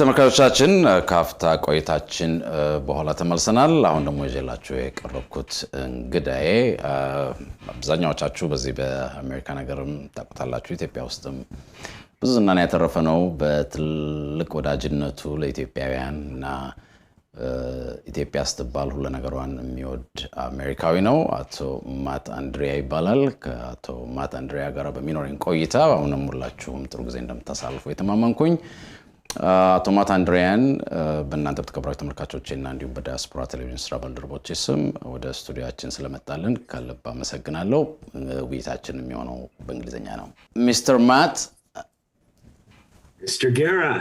ተመልካቾቻችን ካፍታ ቆይታችን በኋላ ተመልሰናል። አሁን ደግሞ ይዤላችሁ የቀረብኩት እንግዳዬ አብዛኛዎቻችሁ በዚህ በአሜሪካ ነገርም ታውቁታላችሁ፣ ኢትዮጵያ ውስጥም ብዙ ዝናን ያተረፈ ነው። በትልቅ ወዳጅነቱ ለኢትዮጵያውያንና ኢትዮጵያ ስትባል ሁሉ ነገሯን የሚወድ አሜሪካዊ ነው። አቶ ማት አንድሬያ ይባላል። ከአቶ ማት አንድሬያ ጋር በሚኖረን ቆይታ አሁንም ሁላችሁም ጥሩ ጊዜ እንደምታሳልፉ የተማመንኩኝ። አቶ ማት አንድሬያን በእናንተ ተከብራችሁ ተመልካቾቼና እንዲሁም በዲያስፖራ ቴሌቪዥን ስራ ባልደረቦቼ ስም ወደ ስቱዲዮአችን ስለመጣልን ከልብ አመሰግናለሁ። ውይይታችን የሚሆነው በእንግሊዝኛ ነው። ሚስተር ማት Mr. Guerra.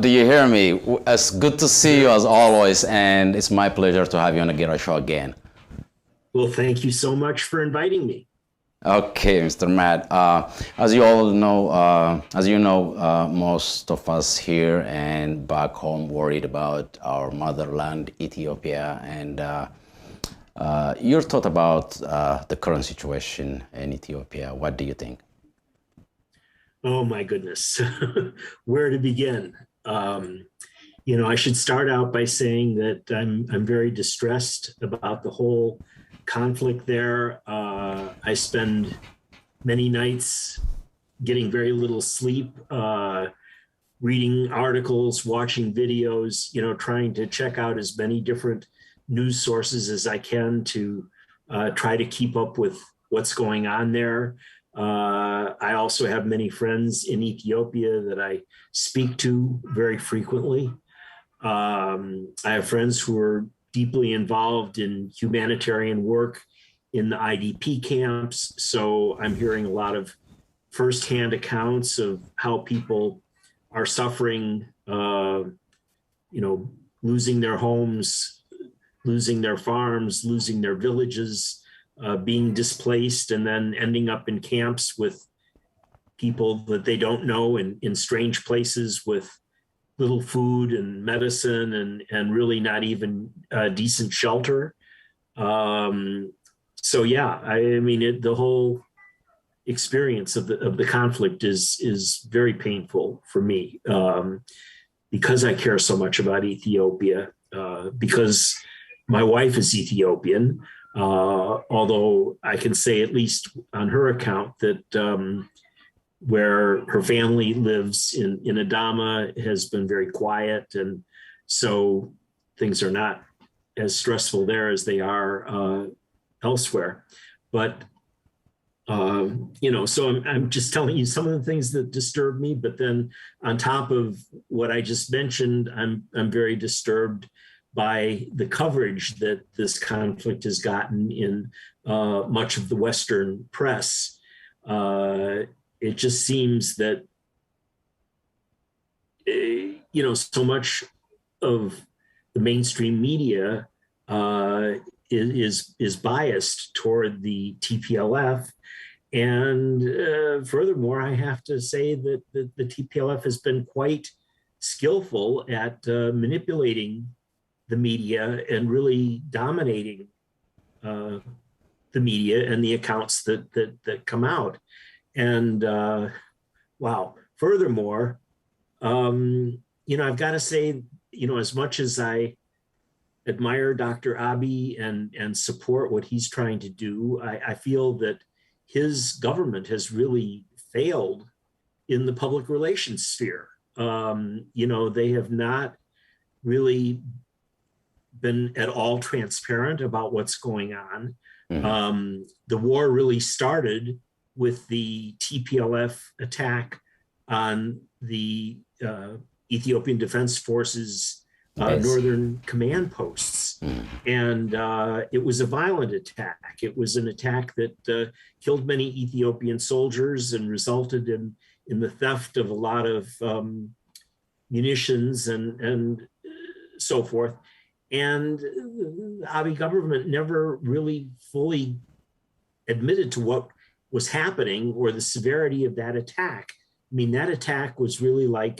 Do you hear me? It's good to see you as always, and it's my pleasure to have you on the Guerra show again. Well, thank you so much for inviting me. Okay, Mr. Matt. As you all know, most of us here and back home worried about our motherland, Ethiopia, and your thought about the current situation in Ethiopia. What do you think? Oh my goodness, where to begin? I should start out by saying that I'm very distressed about the whole conflict there. I spend many nights getting very little sleep, reading articles, watching videos, trying to check out as many different news sources as I can to try to keep up with what's going on there. I also have many friends in Ethiopia that I speak to very frequently. I have friends who are deeply involved in humanitarian work in the IDP camps. So I'm hearing a lot of firsthand accounts of how people are suffering, losing their homes, losing their farms, losing their villages, being displaced, and then ending up in camps with people that they don't know in strange places with little food and medicine and really not even decent shelter. So yeah, the whole experience of the conflict is very painful for me because I care so much about Ethiopia, because my wife is Ethiopian. Although I can say, at least on her account, that where her family lives in Adama has been very quiet, and so things are not as stressful there as they are elsewhere. But so I'm just telling you some of the things that disturb me. But then on top of what I just mentioned, I'm very disturbed by the coverage that this conflict has gotten in much of the Western press. It just seems that, so much of the mainstream media is biased toward the TPLF. And furthermore, I have to say that the TPLF has been quite skillful at manipulating the media and really dominating the media and the accounts that come out. And wow. Furthermore, I've got to say, as much as I admire Dr. Abiy and support what he's trying to do, I feel that his government has really failed in the public relations sphere. They have not really been at all transparent about what's going on. Mm-hmm. The war really started with the TPLF attack on the Ethiopian Defense Forces northern command posts. Mm-hmm. And it was a violent attack. It was an attack that killed many Ethiopian soldiers and resulted in the theft of a lot of munitions and so forth. And the Abiy government never really fully admitted to what was happening or the severity of that attack. That attack was really like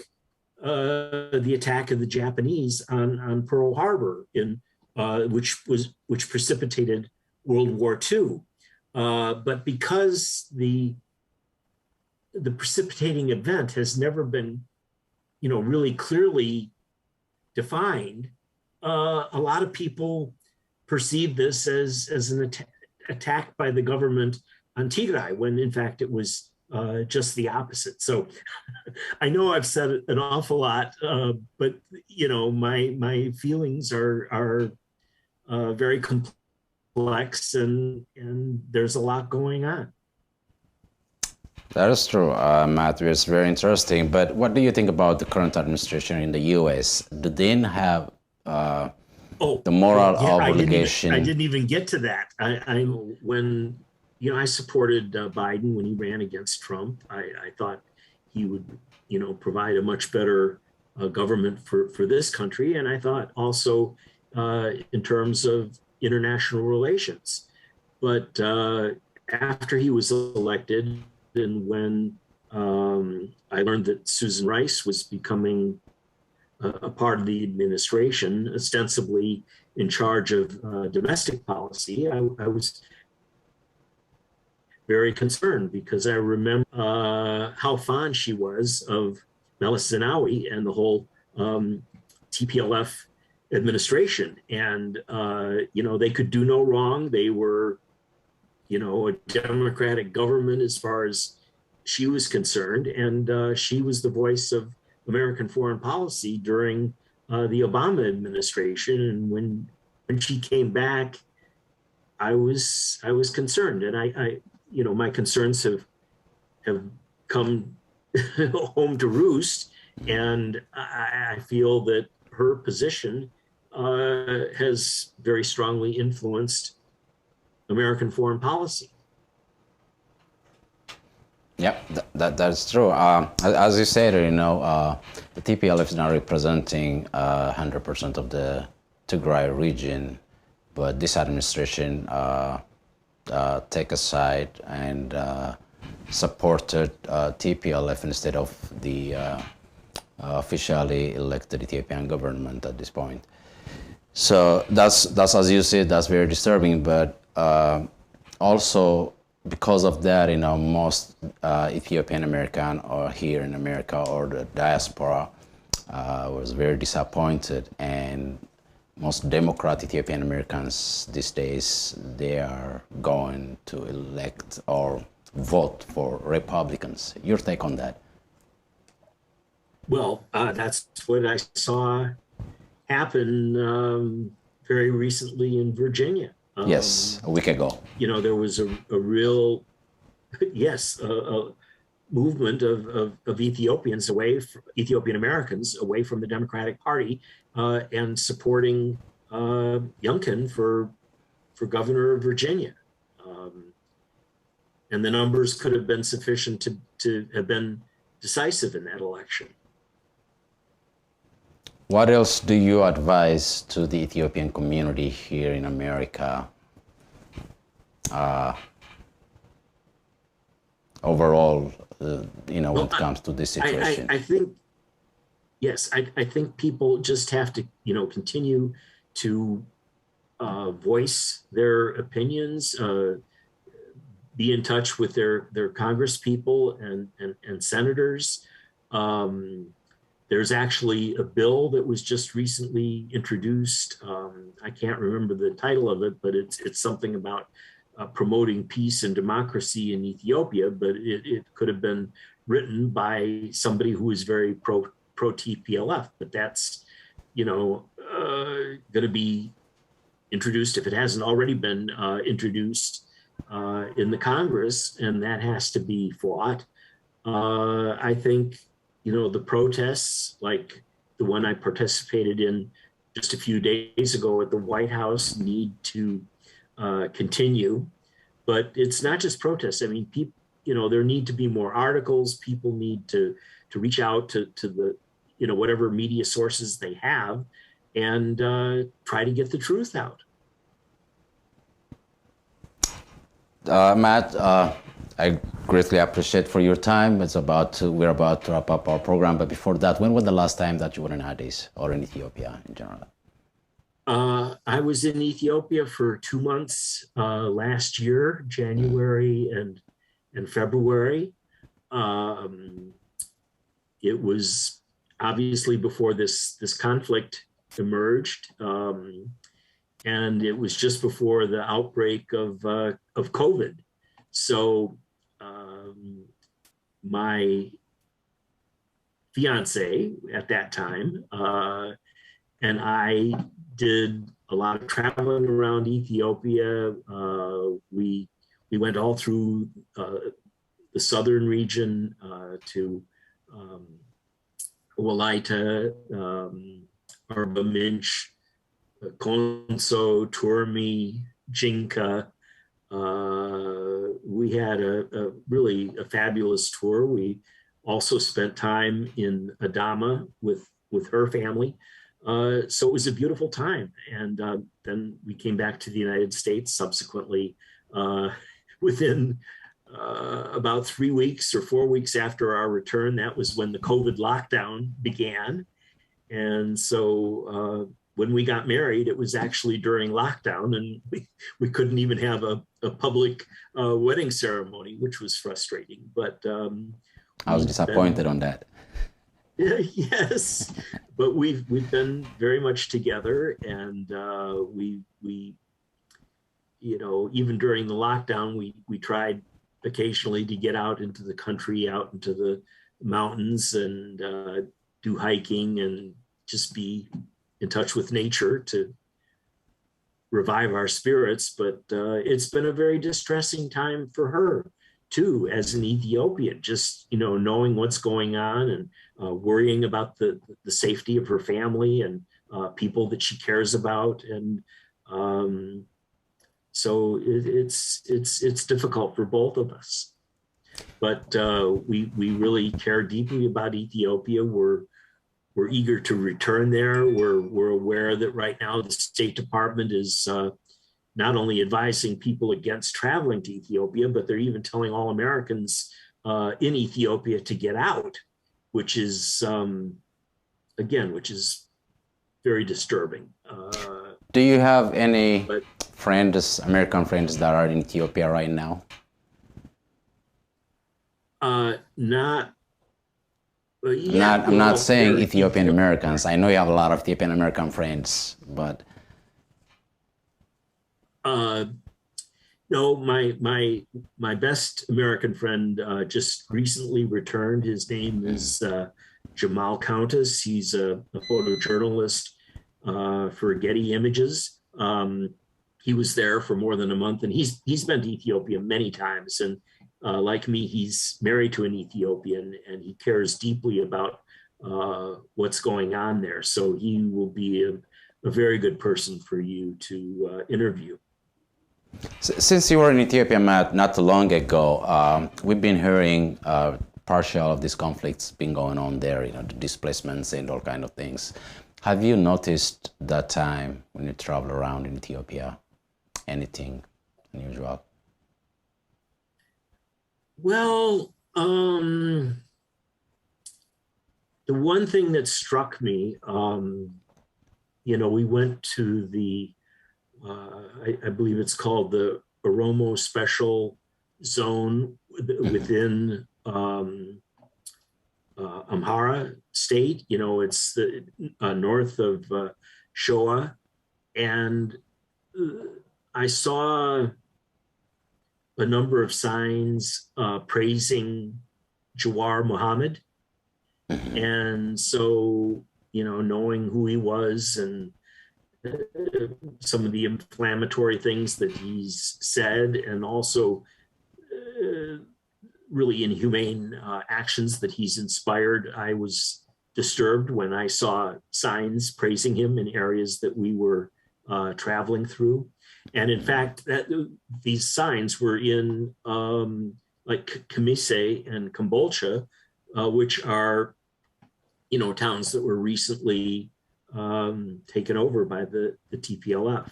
the attack of the Japanese on Pearl Harbor, which precipitated World War II. But because the precipitating event has never been really clearly defined, a lot of people perceive this as an attack by the government on Tigray, when in fact it was just the opposite. So I know I've said an awful lot, but my feelings are very complex, and there's a lot going on. That is true, Matthew. It's very interesting. But what do you think about the current administration in the U.S.? Do they have the moral obligation? I didn't even get to that. When I supported Biden when he ran against Trump. I thought he would provide a much better government for this country, and I thought also in terms of international relations. But after he was elected, and when I learned that Susan Rice was becoming a part of the administration, ostensibly in charge of domestic policy, I was very concerned, because I remember how fond she was of Meles Zenawi and the whole TPLF administration. And, they could do no wrong. They were, a democratic government as far as she was concerned. And she was the voice of American foreign policy during the Obama administration. And when she came back, I was concerned. And I my concerns have come home to roost. And I feel that her position has very strongly influenced American foreign policy. Yeah, that's true. As you said, the TPLF is not representing 100% of the Tigray region, but this administration take a side and supported TPLF instead of the officially elected Ethiopian government at this point. So that's as you said, that's very disturbing. But also because of that, most Ethiopian American or here in America or the diaspora was very disappointed, and most Democrat Ethiopian Americans these days, they are going to elect or vote for Republicans. Your take on that? Well, that's what I saw happen very recently in Virginia. Yes, a week ago. There was a real, a movement of Ethiopians Ethiopian Americans away from the Democratic Party and supporting Youngkin for governor of Virginia. And the numbers could have been sufficient to have been decisive in that election. What else do you advise to the Ethiopian community here in America overall, when it comes to this situation? I think, yes, I think people just have to, continue to voice their opinions, be in touch with their Congress people and senators. There's actually a bill that was just recently introduced. I can't remember the title of it, but it's something about promoting peace and democracy in Ethiopia, but it could have been written by somebody who is very pro TPLF, but that's, going to be introduced, if it hasn't already been introduced in the Congress, and that has to be fought. I think, the protests like the one I participated in just a few days ago at the White House need to continue, but it's not just protests. I mean, people, there need to be more articles. People need to reach out to the, whatever media sources they have and try to get the truth out. Matt, I greatly appreciate for your time. We're about to wrap up our program, but before that, when was the last time that you were in Addis or in Ethiopia in general? I was in Ethiopia for 2 months last year, January and February. It was obviously before this conflict emerged, and it was just before the outbreak of COVID. So my fiance at that time and I did a lot of traveling around Ethiopia. We went all through the southern region to Walaita, Arba Minch, Konso, Turmi, Jinka. We had a really a fabulous tour. We also spent time in Adama with her family. So it was a beautiful time. And then we came back to the United States subsequently within about 3 weeks or 4 weeks after our return. That was when the COVID lockdown began. And so when we got married, it was actually during lockdown, and we couldn't even have a public wedding ceremony, which was frustrating. But I was disappointed on that. Yes, but we've been very much together, and we you know, even during the lockdown, we tried occasionally to get out into the country, out into the mountains, and do hiking and just be in touch with nature to revive our spirits. But it's been a very distressing time for her too, as an Ethiopian, just, you know, knowing what's going on and worrying about the safety of her family and people that she cares about. And so it's difficult for both of us. But we really care deeply about Ethiopia. We're eager to return there. We're aware that right now the State Department is not only advising people against traveling to Ethiopia, but they're even telling all Americans in Ethiopia to get out, which is, again, which is very disturbing. Do you have any friends, American friends that are in Ethiopia right now? I'm not saying Ethiopian Americans. I know you have a lot of Ethiopian American friends, but no, my best American friend just recently returned. His name is Jamal Countess. He's a photojournalist for Getty Images. He was there for more than a month, and he's been to Ethiopia many times. And like me, he's married to an Ethiopian, and he cares deeply about what's going on there. So he will be a very good person for you to interview. Since you were in Ethiopia not too long ago, we've been hearing partial of these conflicts been going on there, you know, the displacements and all kind of things. Have you noticed that time when you travel around in Ethiopia, anything unusual? Well, the one thing that struck me, you know, we went to the, I believe it's called the Oromo Special Zone within Amhara State. You know, it's the north of Shoa, and I saw a number of signs praising Jawar Muhammad. And so, you know, knowing who he was and some of the inflammatory things that he's said, and also really inhumane actions that he's inspired, I was disturbed when I saw signs praising him in areas that we were traveling through. And in fact, these signs were in like Kamise and Kambolcha, which are, you know, towns that were recently taken over by the TPLF.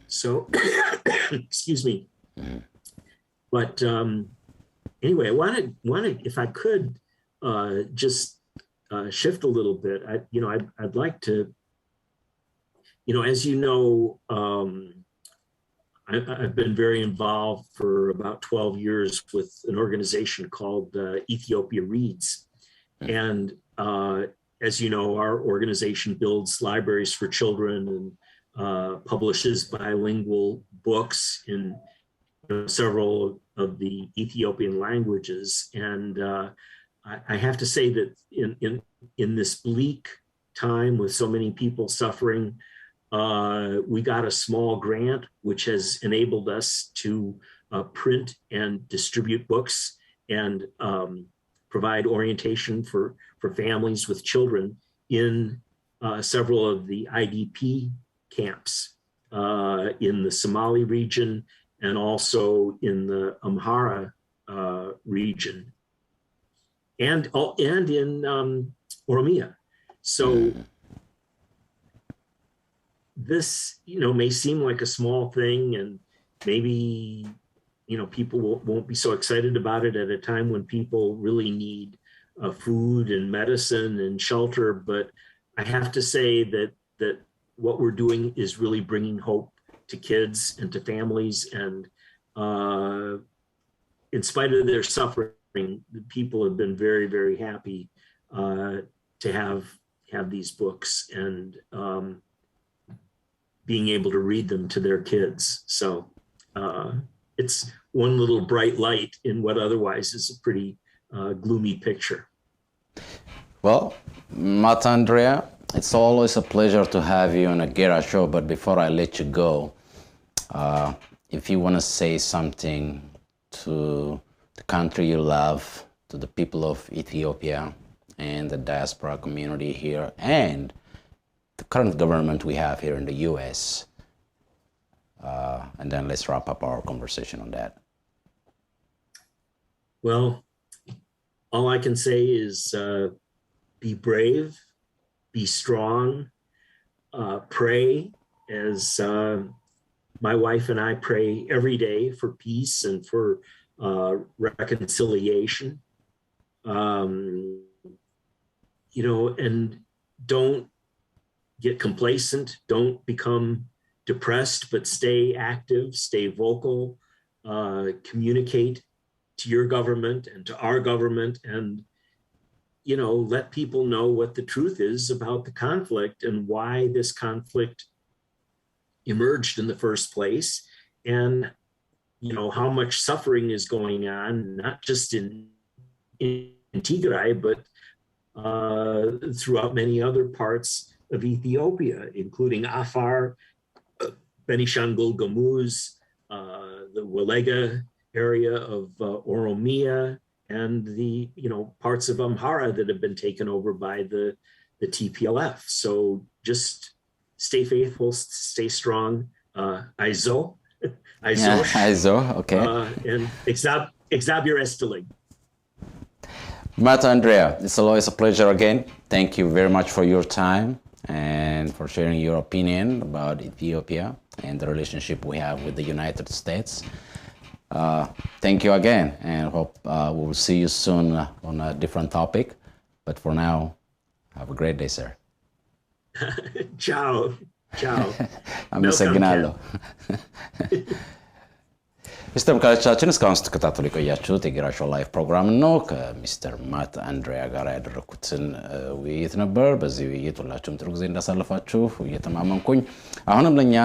So, excuse me. But anyway, I wanted, if I could, just shift a little bit. I'd like to, you know, as you know, I've been very involved for about 12 years with an organization called Ethiopia Reads. And As you know, our organization builds libraries for children and publishes bilingual books in several of the Ethiopian languages. And I have to say that in this bleak time with so many people suffering, we got a small grant which has enabled us to print and distribute books and provide orientation for families with children in several of the IDP camps in the Somali region and also in the Amhara region and in Oromia. So this, may seem like a small thing, and maybe, people won't be so excited about it at a time when people really need food and medicine and shelter. But I have to say that what we're doing is really bringing hope to kids and to families. And in spite of their suffering, the people have been very, very happy to have these books and being able to read them to their kids. So it's one little bright light in what otherwise is a pretty gloomy picture. Well, Andrea, it's always a pleasure to have you on a Gera show. But before I let you go, if you want to say something to the country you love, to the people of Ethiopia and the diaspora community here, and the current government we have here in the U.S., and then let's wrap up our conversation on that. Well, all I can say is be brave, be strong, pray, as my wife and I pray every day for peace and for reconciliation. And don't get complacent, don't become depressed, but stay active, stay vocal, communicate to your government and to our government, and let people know what the truth is about the conflict and why this conflict emerged in the first place, and how much suffering is going on, not just in Tigray, but throughout many other parts of Ethiopia, including Afar, Benishangul Gumuz, the Welega area of Oromia, and the parts of Amhara that have been taken over by the TPLF. So just stay faithful, stay strong. Aizo, okay. And Exabir Esteling. Andrea, it's always a pleasure again. Thank you very much for your time and for sharing your opinion about Ethiopia and the relationship we have with the United States. Thank you again, and hope we will see you soon on a different topic. But for now, have a great day, sir. Ciao. አመሰግናለሁ። ሚስተር ተመልካቾቻችን እስካሁን ስትከታተሉ የቆያችሁት የጌራ ሾው ላይቭ ፕሮግራም ነው። ከሚስተር አንድሬያ ጋር ያደረኩትን ውይይት ነበር። በዚህ ውይይት ሁላችሁም ጥሩ ጊዜ እንዳሳለፋችሁ እየተማመንኩኝ፣ አሁንም ለኛ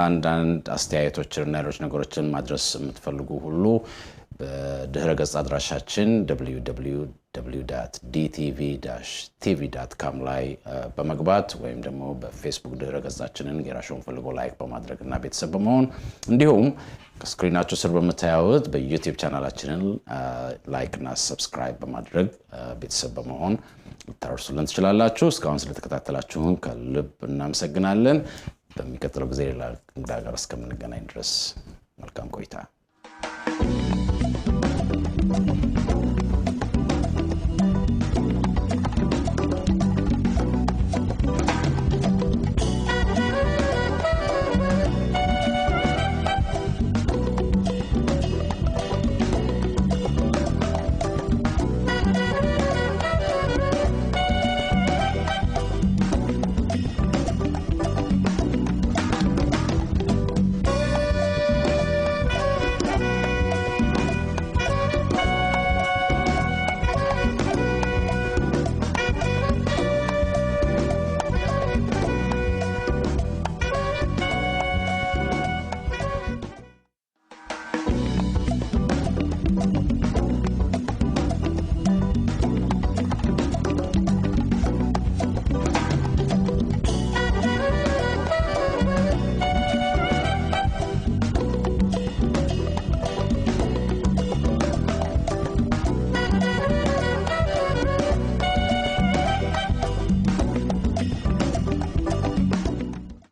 አንዳንድ አስተያየቶችና ሌሎች ነገሮችን ማድረስ የምትፈልጉ ሁሉ በድህረ ገጽ አድራሻችን www.dtv-tv.com ላይ በመግባት ወይም ደግሞ በፌስቡክ ድህረ ገጻችንን ጌራ ሾውን ፈልጎ ላይክ በማድረግና ቤተሰብ በመሆን እንዲሁም ከስክሪናችሁ ስር በመታየት በዩቲዩብ ቻናላችንን ላይክ እና ሰብስክራይብ በማድረግ ቤተሰብ በመሆን ልታደርሱልን ትችላላችሁ። እስካሁን ስለተከታተላችሁን ከልብ እናመሰግናለን። በሚቀጥለው ጊዜ ሌላ እንግዳ ጋር እስከምንገናኝ ድረስ መልካም ቆይታ።